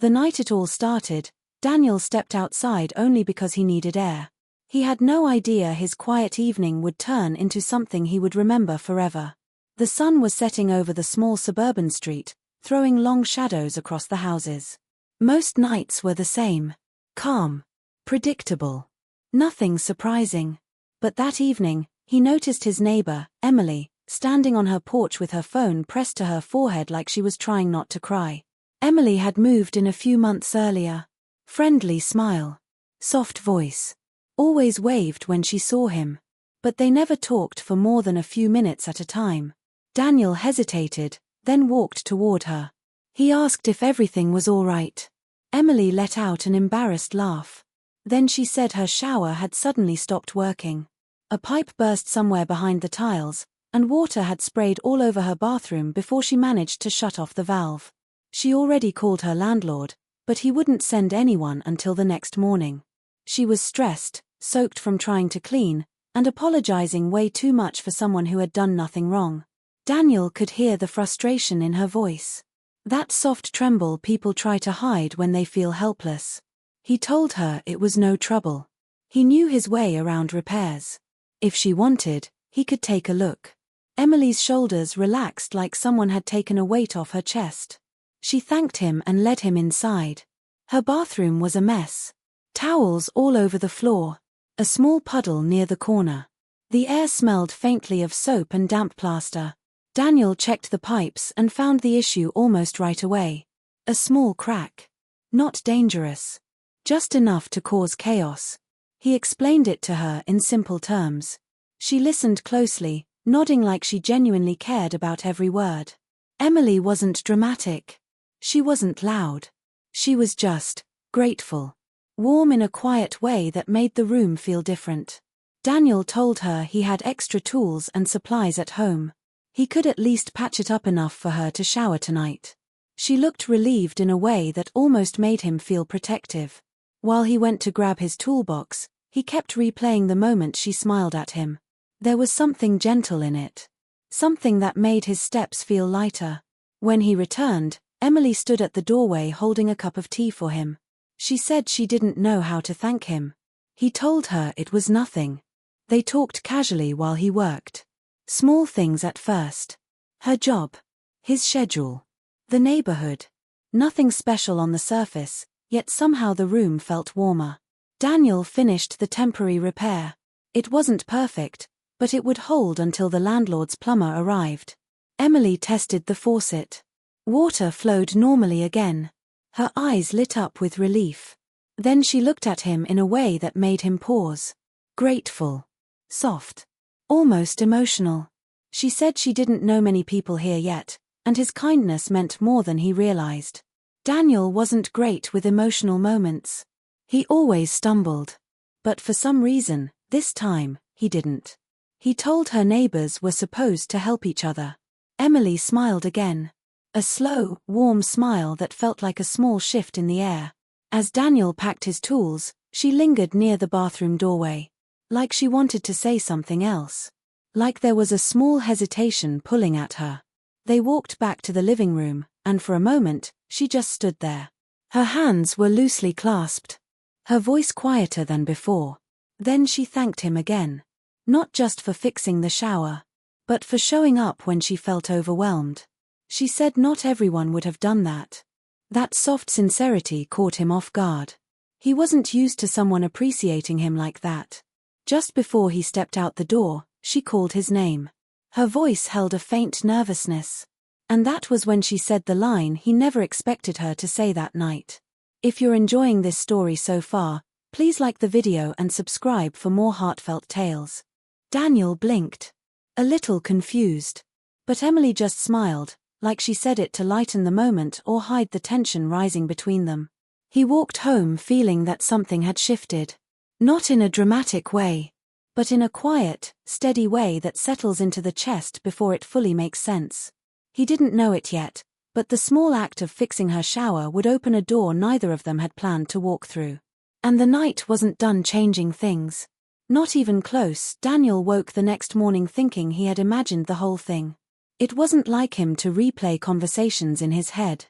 The night it all started, Daniel stepped outside only because he needed air. He had no idea his quiet evening would turn into something he would remember forever. The sun was setting over the small suburban street, throwing long shadows across the houses. Most nights were the same. Calm. Predictable. Nothing surprising. But that evening, he noticed his neighbor, Emily, standing on her porch with her phone pressed to her forehead like she was trying not to cry. Emily had moved in a few months earlier. Friendly smile. Soft voice. Always waved when she saw him. But they never talked for more than a few minutes at a time. Daniel hesitated, then walked toward her. He asked if everything was all right. Emily let out an embarrassed laugh. Then she said her shower had suddenly stopped working. A pipe burst somewhere behind the tiles, and water had sprayed all over her bathroom before she managed to shut off the valve. She already called her landlord, but he wouldn't send anyone until the next morning. She was stressed, soaked from trying to clean, and apologizing way too much for someone who had done nothing wrong. Daniel could hear the frustration in her voice. That soft tremble people try to hide when they feel helpless. He told her it was no trouble. He knew his way around repairs. If she wanted, he could take a look. Emily's shoulders relaxed like someone had taken a weight off her chest. She thanked him and led him inside. Her bathroom was a mess. Towels all over the floor. A small puddle near the corner. The air smelled faintly of soap and damp plaster. Daniel checked the pipes and found the issue almost right away. A small crack. Not dangerous. Just enough to cause chaos. He explained it to her in simple terms. She listened closely, nodding like she genuinely cared about every word. Emily wasn't dramatic. She wasn't loud. She was just grateful. Warm in a quiet way that made the room feel different. Daniel told her he had extra tools and supplies at home. He could at least patch it up enough for her to shower tonight. She looked relieved in a way that almost made him feel protective. While he went to grab his toolbox, he kept replaying the moment she smiled at him. There was something gentle in it. Something that made his steps feel lighter. When he returned, Emily stood at the doorway holding a cup of tea for him. She said she didn't know how to thank him. He told her it was nothing. They talked casually while he worked. Small things at first. Her job. His schedule. The neighborhood. Nothing special on the surface, yet somehow the room felt warmer. Daniel finished the temporary repair. It wasn't perfect, but it would hold until the landlord's plumber arrived. Emily tested the faucet. Water flowed normally again. Her eyes lit up with relief. Then she looked at him in a way that made him pause. Grateful. Soft. Almost emotional. She said she didn't know many people here yet, and his kindness meant more than he realized. Daniel wasn't great with emotional moments. He always stumbled. But for some reason, this time, he didn't. He told her neighbors were supposed to help each other. Emily smiled again. A slow, warm smile that felt like a small shift in the air. As Daniel packed his tools, she lingered near the bathroom doorway. Like she wanted to say something else. Like there was a small hesitation pulling at her. They walked back to the living room, and for a moment, she just stood there. Her hands were loosely clasped. Her voice quieter than before. Then she thanked him again. Not just for fixing the shower, but for showing up when she felt overwhelmed. She said not everyone would have done that. That soft sincerity caught him off guard. He wasn't used to someone appreciating him like that. Just before he stepped out the door, she called his name. Her voice held a faint nervousness. And that was when she said the line he never expected her to say that night. If you're enjoying this story so far, please like the video and subscribe for more heartfelt tales. Daniel blinked. A little confused. But Emily just smiled, like she said it to lighten the moment or hide the tension rising between them. He walked home feeling that something had shifted. Not in a dramatic way, but in a quiet, steady way that settles into the chest before it fully makes sense. He didn't know it yet, but the small act of fixing her shower would open a door neither of them had planned to walk through. And the night wasn't done changing things. Not even close. Daniel woke the next morning thinking he had imagined the whole thing. It wasn't like him to replay conversations in his head.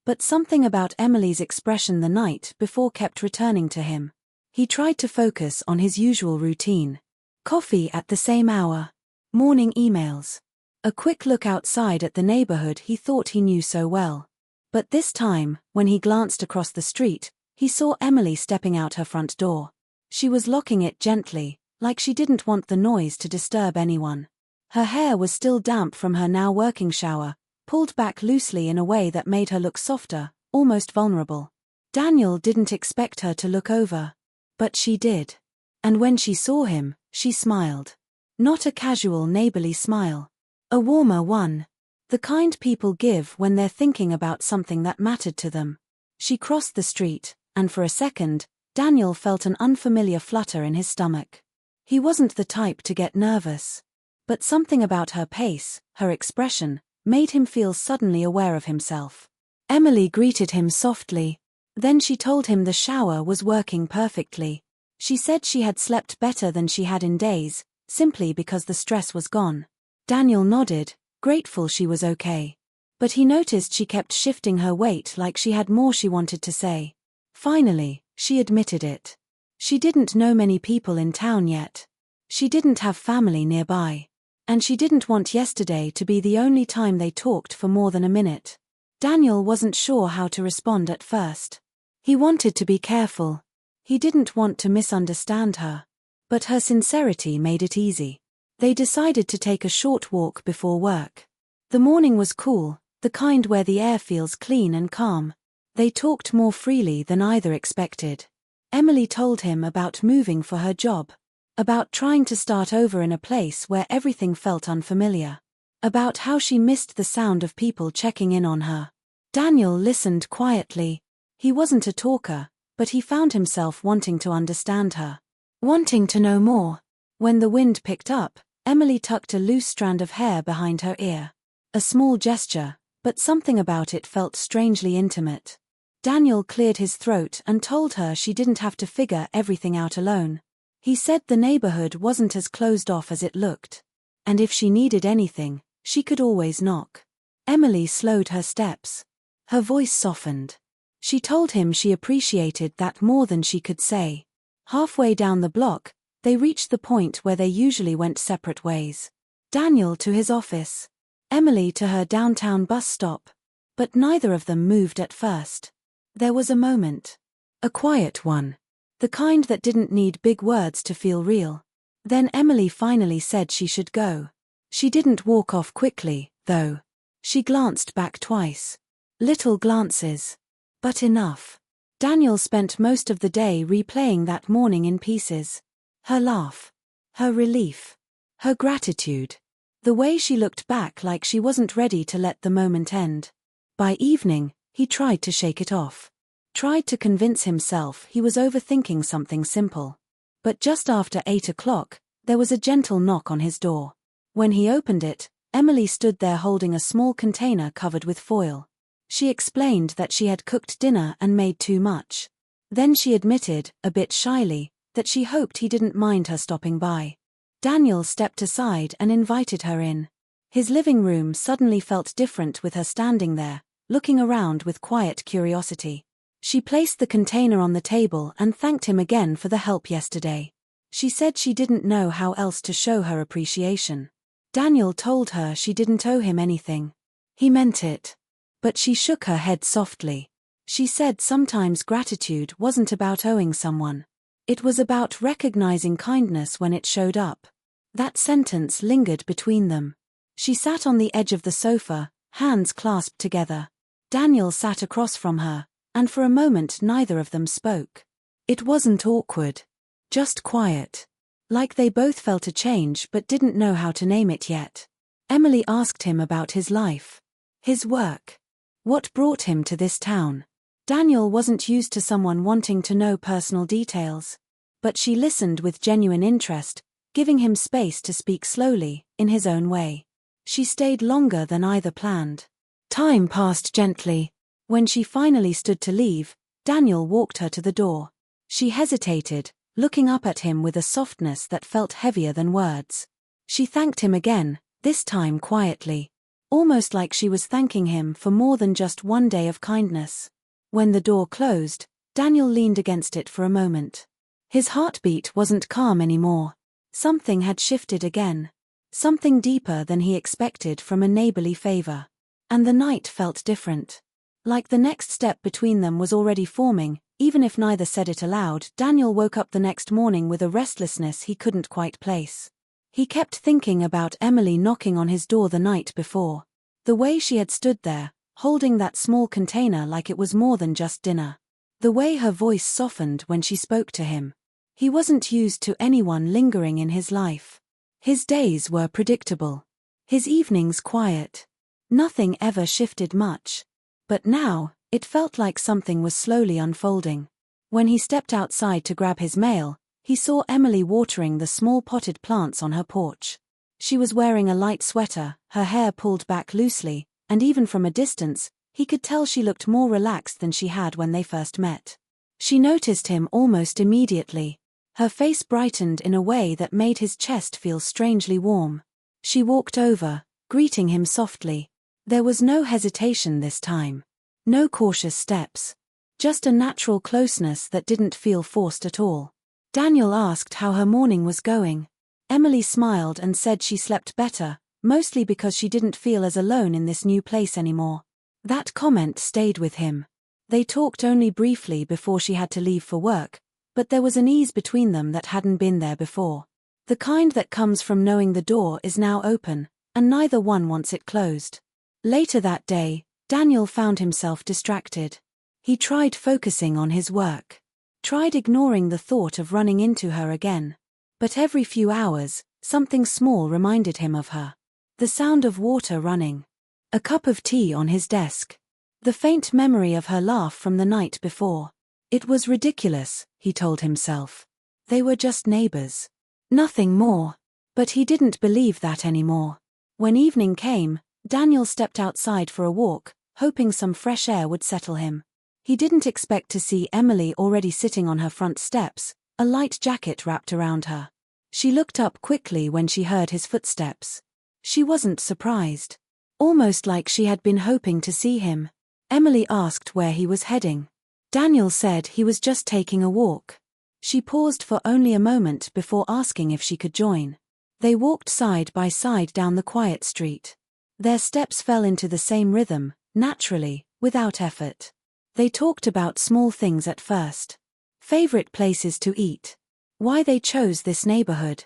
But something about Emily's expression the night before kept returning to him. He tried to focus on his usual routine. Coffee at the same hour. Morning emails. A quick look outside at the neighborhood he thought he knew so well. But this time, when he glanced across the street, he saw Emily stepping out her front door. She was locking it gently, like she didn't want the noise to disturb anyone. Her hair was still damp from her now working shower, pulled back loosely in a way that made her look softer, almost vulnerable. Daniel didn't expect her to look over. But she did. And when she saw him, she smiled. Not a casual neighborly smile. A warmer one. The kind people give when they're thinking about something that mattered to them. She crossed the street, and for a second, Daniel felt an unfamiliar flutter in his stomach. He wasn't the type to get nervous. But something about her pace, her expression, made him feel suddenly aware of himself. Emily greeted him softly. Then she told him the shower was working perfectly. She said she had slept better than she had in days, simply because the stress was gone. Daniel nodded, grateful she was okay. But he noticed she kept shifting her weight like she had more she wanted to say. Finally, she admitted it. She didn't know many people in town yet. She didn't have family nearby. And she didn't want yesterday to be the only time they talked for more than a minute. Daniel wasn't sure how to respond at first. He wanted to be careful. He didn't want to misunderstand her. But her sincerity made it easy. They decided to take a short walk before work. The morning was cool, the kind where the air feels clean and calm. They talked more freely than either expected. Emily told him about moving for her job. About trying to start over in a place where everything felt unfamiliar. About how she missed the sound of people checking in on her. Daniel listened quietly. He wasn't a talker, but he found himself wanting to understand her. Wanting to know more. When the wind picked up, Emily tucked a loose strand of hair behind her ear. A small gesture, but something about it felt strangely intimate. Daniel cleared his throat and told her she didn't have to figure everything out alone. He said the neighborhood wasn't as closed off as it looked. And if she needed anything, she could always knock. Emily slowed her steps. Her voice softened. She told him she appreciated that more than she could say. Halfway down the block, they reached the point where they usually went separate ways. Daniel to his office. Emily to her downtown bus stop. But neither of them moved at first. There was a moment. A quiet one. The kind that didn't need big words to feel real. Then Emily finally said she should go. She didn't walk off quickly, though. She glanced back twice. Little glances. But enough. Daniel spent most of the day replaying that morning in pieces. Her laugh. Her relief. Her gratitude. The way she looked back like she wasn't ready to let the moment end. By evening, he tried to shake it off. Tried to convince himself he was overthinking something simple. But just after 8 o'clock, there was a gentle knock on his door. When he opened it, Emily stood there holding a small container covered with foil. She explained that she had cooked dinner and made too much. Then she admitted, a bit shyly, that she hoped he didn't mind her stopping by. Daniel stepped aside and invited her in. His living room suddenly felt different with her standing there, looking around with quiet curiosity. She placed the container on the table and thanked him again for the help yesterday. She said she didn't know how else to show her appreciation. Daniel told her she didn't owe him anything. He meant it. But she shook her head softly. She said sometimes gratitude wasn't about owing someone. It was about recognizing kindness when it showed up. That sentence lingered between them. She sat on the edge of the sofa, hands clasped together. Daniel sat across from her. And for a moment neither of them spoke. It wasn't awkward. Just quiet. Like they both felt a change but didn't know how to name it yet. Emily asked him about his life. His work. What brought him to this town? Daniel wasn't used to someone wanting to know personal details. But she listened with genuine interest, giving him space to speak slowly, in his own way. She stayed longer than either planned. Time passed gently. When she finally stood to leave, Daniel walked her to the door. She hesitated, looking up at him with a softness that felt heavier than words. She thanked him again, this time quietly. almost like she was thanking him for more than just one day of kindness. When the door closed, Daniel leaned against it for a moment. His heartbeat wasn't calm anymore. Something had shifted again. Something deeper than he expected from a neighborly favor. And the night felt different. Like the next step between them was already forming, even if neither said it aloud. Daniel woke up the next morning with a restlessness he couldn't quite place. He kept thinking about Emily knocking on his door the night before. The way she had stood there, holding that small container like it was more than just dinner. The way her voice softened when she spoke to him. He wasn't used to anyone lingering in his life. His days were predictable. His evenings quiet. Nothing ever shifted much. But now, it felt like something was slowly unfolding. When he stepped outside to grab his mail, he saw Emily watering the small potted plants on her porch. She was wearing a light sweater, her hair pulled back loosely, and even from a distance, he could tell she looked more relaxed than she had when they first met. She noticed him almost immediately. Her face brightened in a way that made his chest feel strangely warm. She walked over, greeting him softly. There was no hesitation this time. No cautious steps. Just a natural closeness that didn't feel forced at all. Daniel asked how her morning was going. Emily smiled and said she slept better, mostly because she didn't feel as alone in this new place anymore. That comment stayed with him. They talked only briefly before she had to leave for work, but there was an ease between them that hadn't been there before. The kind that comes from knowing the door is now open, and neither one wants it closed. Later that day, Daniel found himself distracted. He tried focusing on his work. Tried ignoring the thought of running into her again. But every few hours, something small reminded him of her. The sound of water running. A cup of tea on his desk. The faint memory of her laugh from the night before. It was ridiculous, he told himself. They were just neighbors. Nothing more. But he didn't believe that anymore. When evening came, Daniel stepped outside for a walk, hoping some fresh air would settle him. He didn't expect to see Emily already sitting on her front steps, a light jacket wrapped around her. She looked up quickly when she heard his footsteps. She wasn't surprised. Almost like she had been hoping to see him. Emily asked where he was heading. Daniel said he was just taking a walk. She paused for only a moment before asking if she could join. They walked side by side down the quiet street. Their steps fell into the same rhythm, naturally, without effort. They talked about small things at first. Favorite places to eat. Why they chose this neighborhood.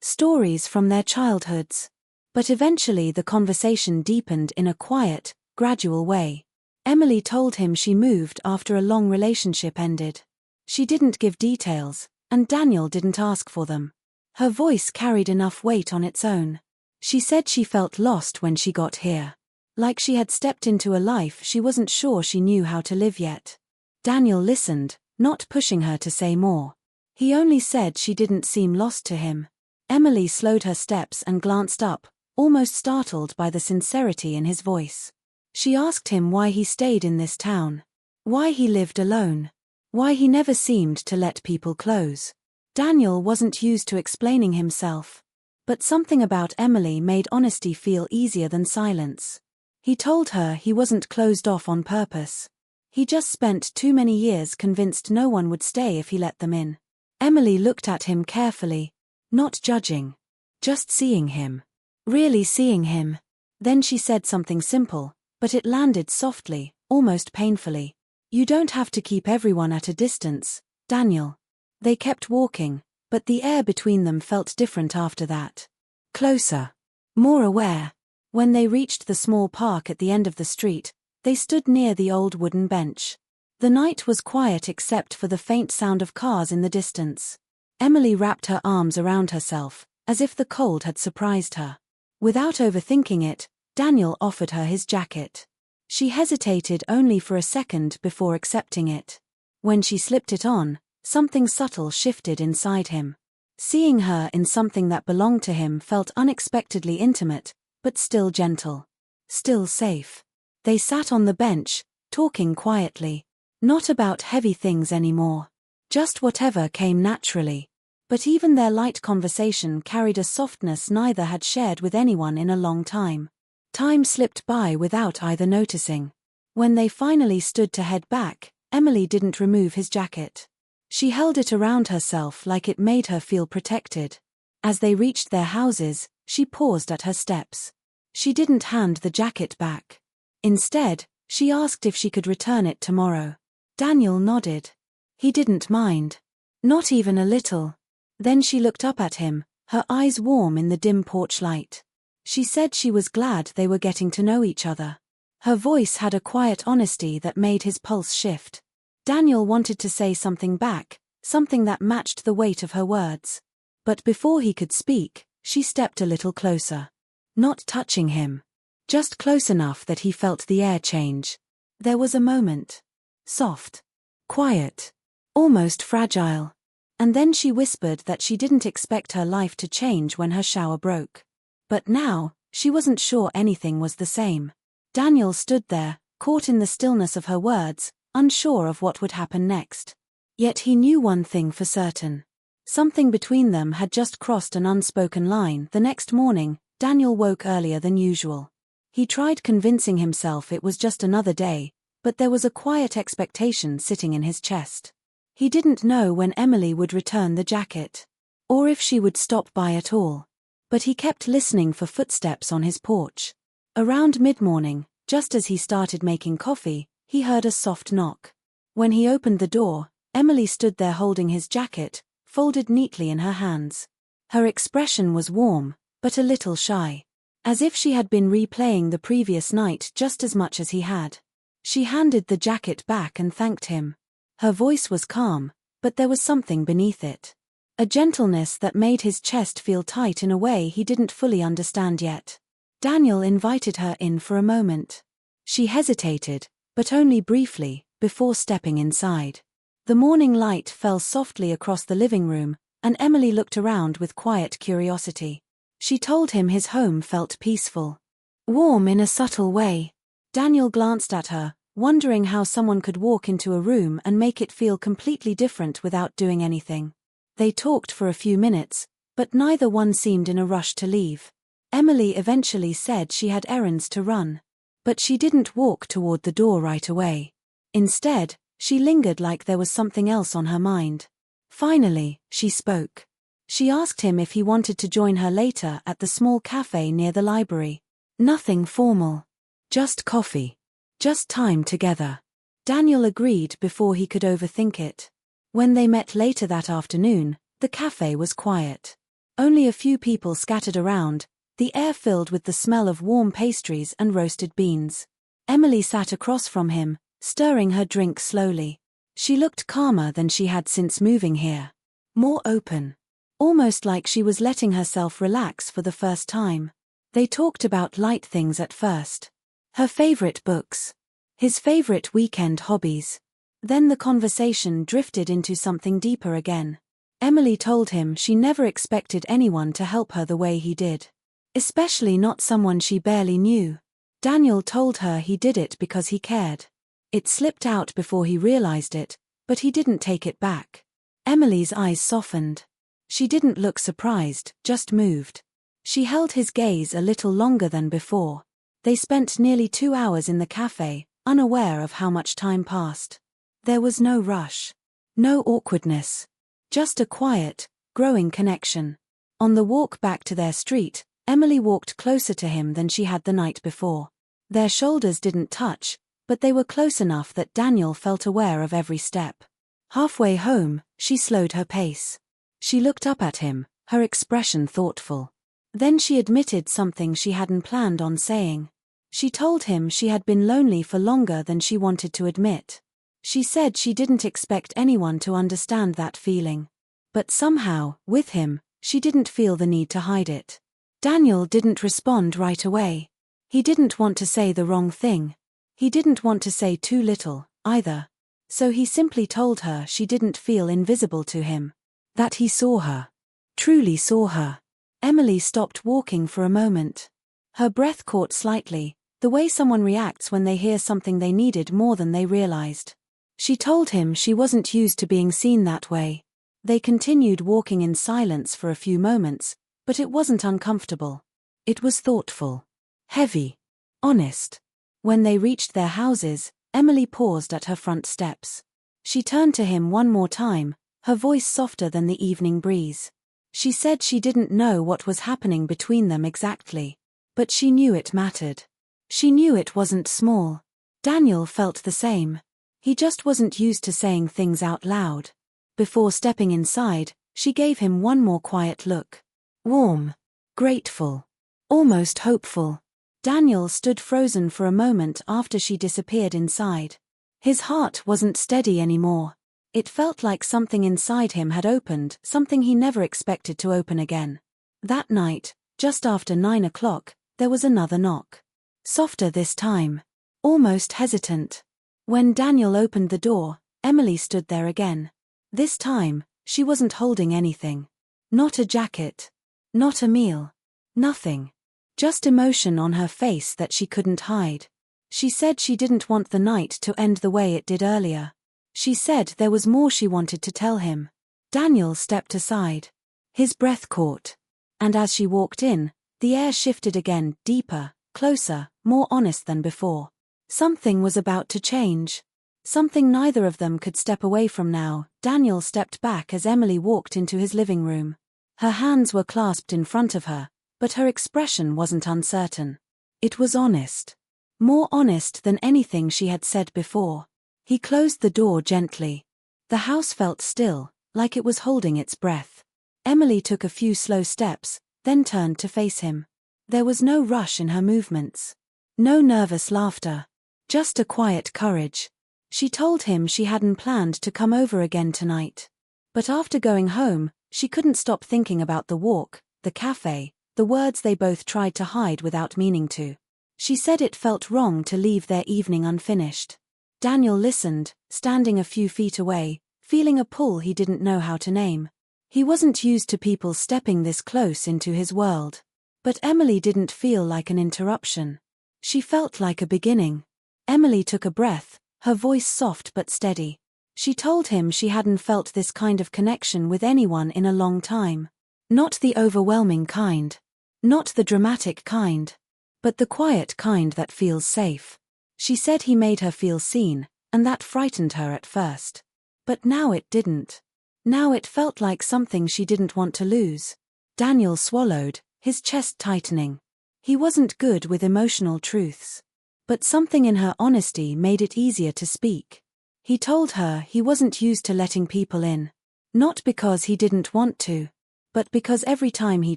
Stories from their childhoods. But eventually the conversation deepened in a quiet, gradual way. Emily told him she moved after a long relationship ended. She didn't give details, and Daniel didn't ask for them. Her voice carried enough weight on its own. She said she felt lost when she got here. Like she had stepped into a life she wasn't sure she knew how to live yet. Daniel listened, not pushing her to say more. He only said she didn't seem lost to him. Emily slowed her steps and glanced up, almost startled by the sincerity in his voice. She asked him why he stayed in this town. Why he lived alone. Why he never seemed to let people close. Daniel wasn't used to explaining himself. But something about Emily made honesty feel easier than silence. He told her he wasn't closed off on purpose. He just spent too many years convinced no one would stay if he let them in. Emily looked at him carefully, not judging, just seeing him. Really seeing him. Then she said something simple, but it landed softly, almost painfully. You don't have to keep everyone at a distance, Daniel. They kept walking, but the air between them felt different after that. Closer. More aware. When they reached the small park at the end of the street, they stood near the old wooden bench. The night was quiet except for the faint sound of cars in the distance. Emily wrapped her arms around herself, as if the cold had surprised her. Without overthinking it, Daniel offered her his jacket. She hesitated only for a second before accepting it. When she slipped it on, something subtle shifted inside him. Seeing her in something that belonged to him felt unexpectedly intimate, but still gentle. Still safe. They sat on the bench, talking quietly. Not about heavy things anymore. Just whatever came naturally. But even their light conversation carried a softness neither had shared with anyone in a long time. Time slipped by without either noticing. When they finally stood to head back, Emily didn't remove his jacket. She held it around herself like it made her feel protected. As they reached their houses, she paused at her steps. She didn't hand the jacket back. Instead, she asked if she could return it tomorrow. Daniel nodded. He didn't mind. Not even a little. Then she looked up at him, her eyes warm in the dim porch light. She said she was glad they were getting to know each other. Her voice had a quiet honesty that made his pulse shift. Daniel wanted to say something back, something that matched the weight of her words. But before he could speak, she stepped a little closer. Not touching him. Just close enough that he felt the air change. There was a moment. Soft. Quiet. Almost fragile. And then she whispered that she didn't expect her life to change when her shower broke. But now, she wasn't sure anything was the same. Daniel stood there, caught in the stillness of her words, unsure of what would happen next. Yet he knew one thing for certain. Something between them had just crossed an unspoken line. The next morning, Daniel woke earlier than usual. He tried convincing himself it was just another day, but there was a quiet expectation sitting in his chest. He didn't know when Emily would return the jacket, or if she would stop by at all. But he kept listening for footsteps on his porch. Around mid-morning, just as he started making coffee, he heard a soft knock. When he opened the door, Emily stood there holding his jacket, folded neatly in her hands. Her expression was warm, but a little shy. As if she had been replaying the previous night just as much as he had. She handed the jacket back and thanked him. Her voice was calm, but there was something beneath it. A gentleness that made his chest feel tight in a way he didn't fully understand yet. Daniel invited her in for a moment. She hesitated, but only briefly, before stepping inside. The morning light fell softly across the living room, and Emily looked around with quiet curiosity. She told him his home felt peaceful. Warm in a subtle way. Daniel glanced at her, wondering how someone could walk into a room and make it feel completely different without doing anything. They talked for a few minutes, but neither one seemed in a rush to leave. Emily eventually said she had errands to run. But she didn't walk toward the door right away. Instead, she lingered like there was something else on her mind. Finally, she spoke. She asked him if he wanted to join her later at the small cafe near the library. Nothing formal. Just coffee. Just time together. Daniel agreed before he could overthink it. When they met later that afternoon, the cafe was quiet. Only a few people scattered around, the air filled with the smell of warm pastries and roasted beans. Emily sat across from him, stirring her drink slowly. She looked calmer than she had since moving here. More open. Almost like she was letting herself relax for the first time. They talked about light things at first. Her favorite books. His favorite weekend hobbies. Then the conversation drifted into something deeper again. Emily told him she never expected anyone to help her the way he did. Especially not someone she barely knew. Daniel told her he did it because he cared. It slipped out before he realized it, but he didn't take it back. Emily's eyes softened. She didn't look surprised, just moved. She held his gaze a little longer than before. They spent nearly 2 hours in the cafe, unaware of how much time passed. There was no rush. No awkwardness. Just a quiet, growing connection. On the walk back to their street, Emily walked closer to him than she had the night before. Their shoulders didn't touch, but they were close enough that Daniel felt aware of every step. Halfway home, she slowed her pace. She looked up at him, her expression thoughtful. Then she admitted something she hadn't planned on saying. She told him she had been lonely for longer than she wanted to admit. She said she didn't expect anyone to understand that feeling. But somehow, with him, she didn't feel the need to hide it. Daniel didn't respond right away. He didn't want to say the wrong thing. He didn't want to say too little, either. So he simply told her she didn't feel invisible to him. That he saw her. Truly saw her. Emily stopped walking for a moment. Her breath caught slightly, the way someone reacts when they hear something they needed more than they realized. She told him she wasn't used to being seen that way. They continued walking in silence for a few moments, but it wasn't uncomfortable. It was thoughtful. Heavy. Honest. When they reached their houses, Emily paused at her front steps. She turned to him one more time, her voice softer than the evening breeze. She said she didn't know what was happening between them exactly. But she knew it mattered. She knew it wasn't small. Daniel felt the same. He just wasn't used to saying things out loud. Before stepping inside, she gave him one more quiet look. Warm. Grateful. Almost hopeful. Daniel stood frozen for a moment after she disappeared inside. His heart wasn't steady anymore. It felt like something inside him had opened, something he never expected to open again. That night, just after 9 o'clock, there was another knock. Softer this time. Almost hesitant. When Daniel opened the door, Emily stood there again. This time, she wasn't holding anything. Not a jacket. Not a meal. Nothing. Just emotion on her face that she couldn't hide. She said she didn't want the night to end the way it did earlier. She said there was more she wanted to tell him. Daniel stepped aside. His breath caught. And as she walked in, the air shifted again, deeper, closer, more honest than before. Something was about to change. Something neither of them could step away from now. Daniel stepped back as Emily walked into his living room. Her hands were clasped in front of her, but her expression wasn't uncertain. It was honest. More honest than anything she had said before. He closed the door gently. The house felt still, like it was holding its breath. Emily took a few slow steps, then turned to face him. There was no rush in her movements. No nervous laughter. Just a quiet courage. She told him she hadn't planned to come over again tonight. But after going home, she couldn't stop thinking about the walk, the cafe, the words they both tried to hide without meaning to. She said it felt wrong to leave their evening unfinished. Daniel listened, standing a few feet away, feeling a pull he didn't know how to name. He wasn't used to people stepping this close into his world. But Emily didn't feel like an interruption. She felt like a beginning. Emily took a breath, her voice soft but steady. She told him she hadn't felt this kind of connection with anyone in a long time. Not the overwhelming kind. Not the dramatic kind. But the quiet kind that feels safe. She said he made her feel seen, and that frightened her at first. But now it didn't. Now it felt like something she didn't want to lose. Daniel swallowed, his chest tightening. He wasn't good with emotional truths. But something in her honesty made it easier to speak. He told her he wasn't used to letting people in. Not because he didn't want to. But because every time he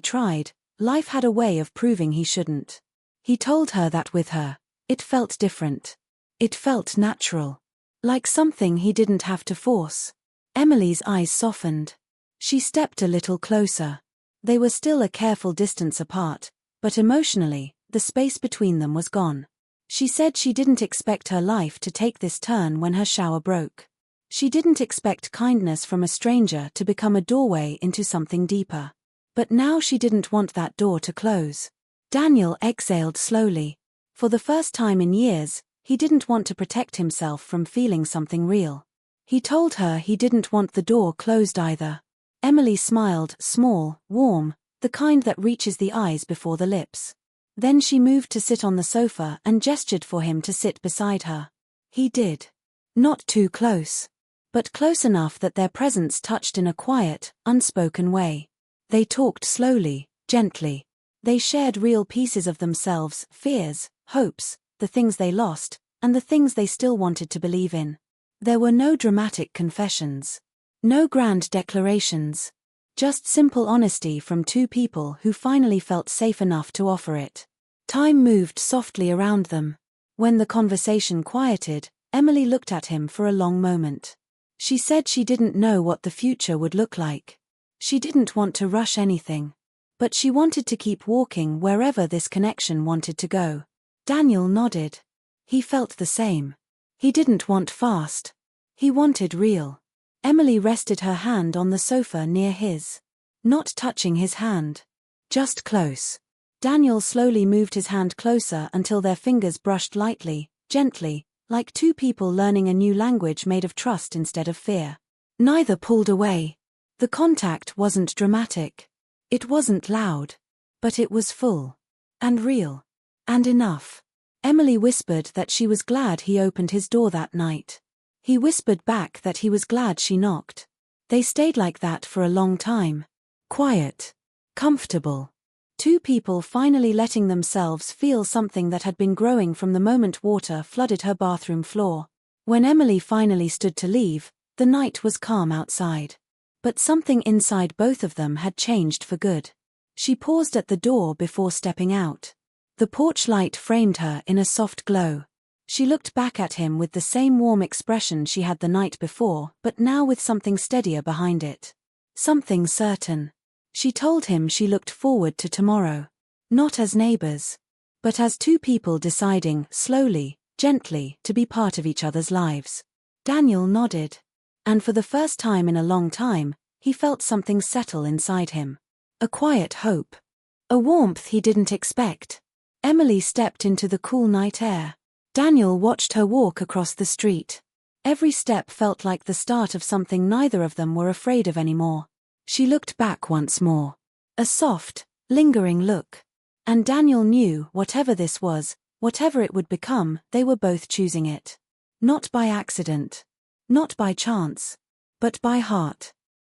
tried, life had a way of proving he shouldn't. He told her that with her, it felt different. It felt natural. Like something he didn't have to force. Emily's eyes softened. She stepped a little closer. They were still a careful distance apart, but emotionally, the space between them was gone. She said she didn't expect her life to take this turn when her shower broke. She didn't expect kindness from a stranger to become a doorway into something deeper. But now she didn't want that door to close. Daniel exhaled slowly. For the first time in years, he didn't want to protect himself from feeling something real. He told her he didn't want the door closed either. Emily smiled, small, warm, the kind that reaches the eyes before the lips. Then she moved to sit on the sofa and gestured for him to sit beside her. He did. Not too close. But close enough that their presence touched in a quiet, unspoken way. They talked slowly, gently. They shared real pieces of themselves, fears, hopes, the things they lost, and the things they still wanted to believe in. There were no dramatic confessions. No grand declarations. Just simple honesty from two people who finally felt safe enough to offer it. Time moved softly around them. When the conversation quieted, Emily looked at him for a long moment. She said she didn't know what the future would look like. She didn't want to rush anything. But she wanted to keep walking wherever this connection wanted to go. Daniel nodded. He felt the same. He didn't want fast. He wanted real. Emily rested her hand on the sofa near his. Not touching his hand. Just close. Daniel slowly moved his hand closer until their fingers brushed lightly, gently, like two people learning a new language made of trust instead of fear. Neither pulled away. The contact wasn't dramatic. It wasn't loud. But it was full. And real. And enough. Emily whispered that she was glad he opened his door that night. He whispered back that he was glad she knocked. They stayed like that for a long time. Quiet. Comfortable. Two people finally letting themselves feel something that had been growing from the moment water flooded her bathroom floor. When Emily finally stood to leave, the night was calm outside. But something inside both of them had changed for good. She paused at the door before stepping out. The porch light framed her in a soft glow. She looked back at him with the same warm expression she had the night before, but now with something steadier behind it. Something certain. She told him she looked forward to tomorrow. Not as neighbors, but as two people deciding, slowly, gently, to be part of each other's lives. Daniel nodded. And for the first time in a long time, he felt something settle inside him. A quiet hope. A warmth he didn't expect. Emily stepped into the cool night air. Daniel watched her walk across the street. Every step felt like the start of something neither of them were afraid of anymore. She looked back once more. A soft, lingering look. And Daniel knew, whatever this was, whatever it would become, they were both choosing it. Not by accident. Not by chance. But by heart.